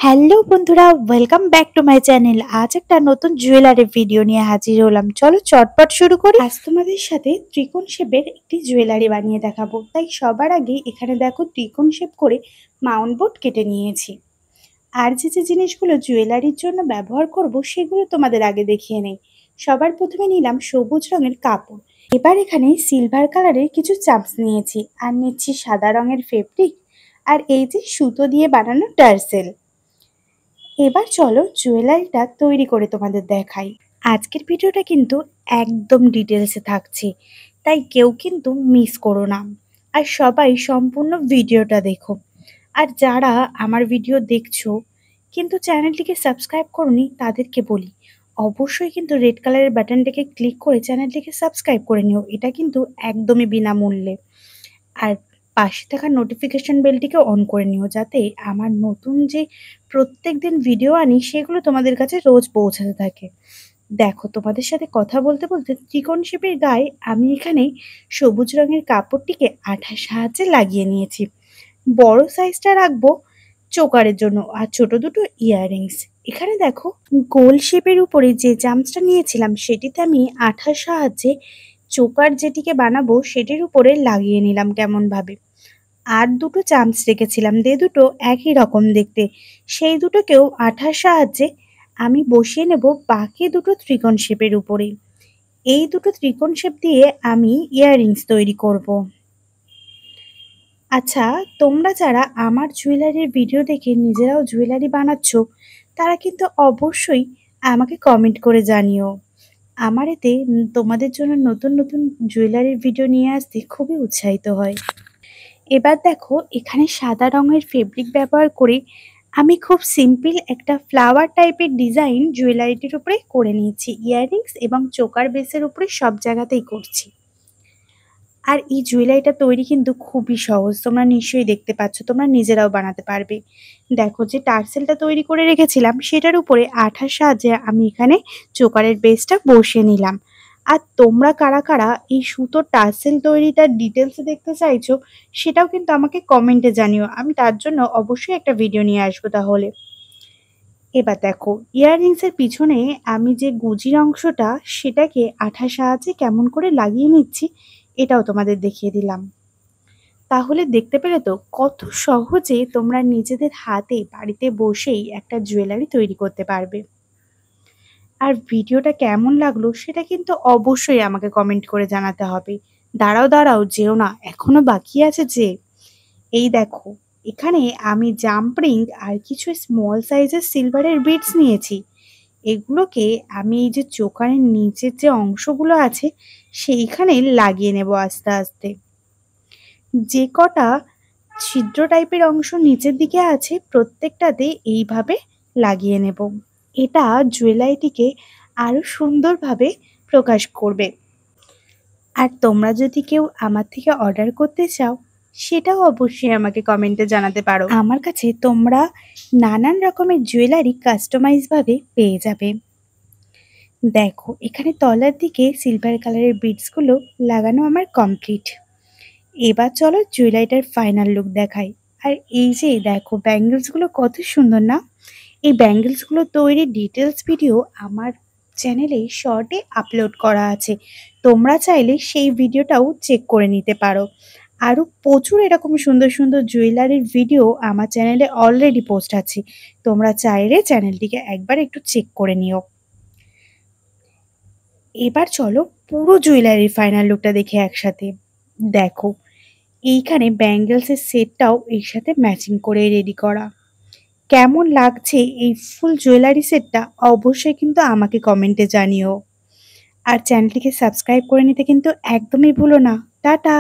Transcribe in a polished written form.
Hello বন্ধুরা, welcome back to my channel. আজ একটা নতুন জুয়েলারি ভিডিও নিয়ে হাজির হলাম। চলো চটপট শুরু করি। আজ তোমাদের সাথে ত্রিকোণ শেপের একটি জুয়েলারি বানিয়ে দেখাবো। তাই সবার আগে এখানে দেখো ত্রিকোণ শেপ করে মাউন্ট বোর্ড কেটে নিয়েছি। আর যে জিনিসগুলো জুয়েলারির জন্য ব্যবহার করব সেগুলো তোমাদের আগে দেখিয়ে নেই। সবার প্রথমে নিলাম সবুজ রঙের কাপড়। এবার এখানে সিলভার কালারের কিছু চাপস নিয়েছি, আর নিচ্ছি সাদা রঙের ফেব্রিক, আর এই যে সুতো দিয়ে বানানো টার্সেল। এবার চলো জুয়েলারিটা তৈরি করে তোমাদের দেখাই। আজকের ভিডিওটা কিন্তু একদম ডিটেলসে থাকছে, তাই কেউ কিন্তু মিস করো না, আর সবাই সম্পূর্ণ ভিডিওটা দেখো। আর যারা আমার ভিডিও দেখছো কিন্তু চ্যানেলটিকে সাবস্ক্রাইব করোনি, তাদেরকে বলি অবশ্যই কিন্তু রেড কালারের বাটনটাকে ক্লিক করে চ্যানেলটিকে সাবস্ক্রাইব করে নিও। এটা কিন্তু একদমই বিনামূল্যে। আর পাশে থাকা নোটিফিকেশন বেলটিকে অন করে নিও, যাতে আমার নতুন যে প্রত্যেকদিন ভিডিও আনি সেগুলো তোমাদের কাছে রোজ পৌঁছাতে থাকে। দেখো, তোমাদের সাথে কথা বলতে বলতে ত্রিকোণ শেপের গায়ে আমি এখানে সবুজ রঙের কাপড়টিকে আঠার সাহায্যে লাগিয়ে নিয়েছি। বড় সাইজটা রাখবো চোকারের জন্য, আর ছোট দুটো ইয়াররিংস। এখানে দেখো গোল শেপের উপরে যে জামসটা নিয়েছিলাম সেটিতে আমি আঠার সাহায্যে চোকার যেটিকে বানাবো সেটির উপরে লাগিয়ে নিলাম কেমন ভাবে। আর দুটো চামচ রেখেছিলাম, দুটো একই রকম দেখতে, সেই দুটোকেও আঠার সাহায্যে আমি বসিয়ে নেব বাকি দুটো ত্রিকোণ শেপের উপরে। এই দুটো ত্রিকোণ শেপ দিয়ে আমি ইয়াররিংস তৈরি করব। আচ্ছা, তোমরা যারা আমার জুয়েলারির ভিডিও দেখে নিজেরাও জুয়েলারি বানাচ্ছ, তারা কিন্তু অবশ্যই আমাকে কমেন্ট করে জানিও। আমার এতে তোমাদের জন্য নতুন নতুন জুয়েলারির ভিডিও নিয়ে আসতে খুবই উৎসাহিত হয়। এবার দেখো এখানে সাদা রঙের ফেব্রিক ব্যবহার করে আমি খুব সিম্পল একটা ফ্লাওয়ার টাইপের ডিজাইন জুয়েলারিটির উপরে করে নিয়েছি। ইয়াররিংস এবং চোকার বেসের উপরে সব জায়গাতেই করছি। আর এই জুয়েলারিটা তৈরি কিন্তু খুবই সহজ, তোমরা নিশ্চয়ই দেখতে পাচ্ছ, তোমরা নিজেরাও বানাতে পারবে। দেখো, যে টার্সেলটা তৈরি করে রেখেছিলাম সেটার উপরে আঠার সাহায্যে আমি এখানে চোকারের বেসটা বসিয়ে নিলাম। আর তোমরা কারা কারা এই সুতোর টার্সেল তৈরিটার ডিটেলসে দেখতে চাইছো সেটাও কিন্তু আমাকে কমেন্টে জানিও, আমি তার জন্য অবশ্যই একটা ভিডিও নিয়ে আসবো তাহলে। এবার দেখো ইয়াররিংসের পিছনে আমি যে গুজির অংশটা সেটাকে আঠার সাহায্যে কেমন করে লাগিয়ে নিচ্ছি এটাও তোমাদের দেখিয়ে দিলাম। তাহলে দেখতে পেলে তো কত সহজে তোমরা নিজেদের হাতে বাড়িতে বসেই একটা জুয়েলারি তৈরি করতে পারবে। আর ভিডিওটা কেমন লাগলো সেটা কিন্তু অবশ্যই আমাকে কমেন্ট করে জানাতে হবে। দাঁড়াও দাঁড়াও, যেও না, এখনো বাকি আছে যে। এই দেখো এখানে আমি জাম্প রিং আর কিছু স্মল সাইজের সিলভারের বিডস নিয়েছি। এগুলোকে আমি এই যে চোকারের নিচের যে অংশগুলো আছে সেইখানে লাগিয়ে নেব আস্তে আস্তে। যে কটা ছিদ্র টাইপের অংশ নিচের দিকে আছে প্রত্যেকটাতে এইভাবে লাগিয়ে নেব। এটা জুয়েলারিটিকে আরো সুন্দরভাবে প্রকাশ করবে। আর তোমরা যদি কেউ আমার থেকে অর্ডার করতে চাও সেটাও অবশ্যই আমাকে কমেন্টে জানাতে পারো। আমার কাছে তোমরা নানান রকমের জুয়েলারি কাস্টমাইজ ভাবে পেয়ে যাবে। দেখো এখানে তলার দিকে সিলভার কালারের বিডসগুলো লাগানো আমার কমপ্লিট। এবার চলো জুয়েলারিটার ফাইনাল লুক দেখাই। আর এই যে দেখো ব্যাঙ্গেলসগুলো কত সুন্দর না। এই ব্যাঙ্গেলসগুলো তৈরির ডিটেলস ভিডিও আমার চ্যানেলে শর্টে আপলোড করা আছে, তোমরা চাইলে সেই ভিডিওটাও চেক করে নিতে পারো। আরও প্রচুর এরকম সুন্দর সুন্দর জুয়েলারির ভিডিও আমার চ্যানেলে অলরেডি পোস্ট আছে, তোমরা চাইলে চ্যানেলটিকে একবার একটু চেক করে নিও। এবার চলো পুরো জুয়েলারির ফাইনাল লুকটা দেখে একসাথে। দেখো এইখানে ব্যাঙ্গেলসের সেটটাও এর সাথে ম্যাচিং করে রেডি করা। কেমন লাগছে এই ফুল জুয়েলারি সেটটা অবশ্যই কিন্তু আমাকে কমেন্টে জানিও। আর চ্যানেলটিকে সাবস্ক্রাইব করে নিতে কিন্তু একদমই ভুলো না। টাটা।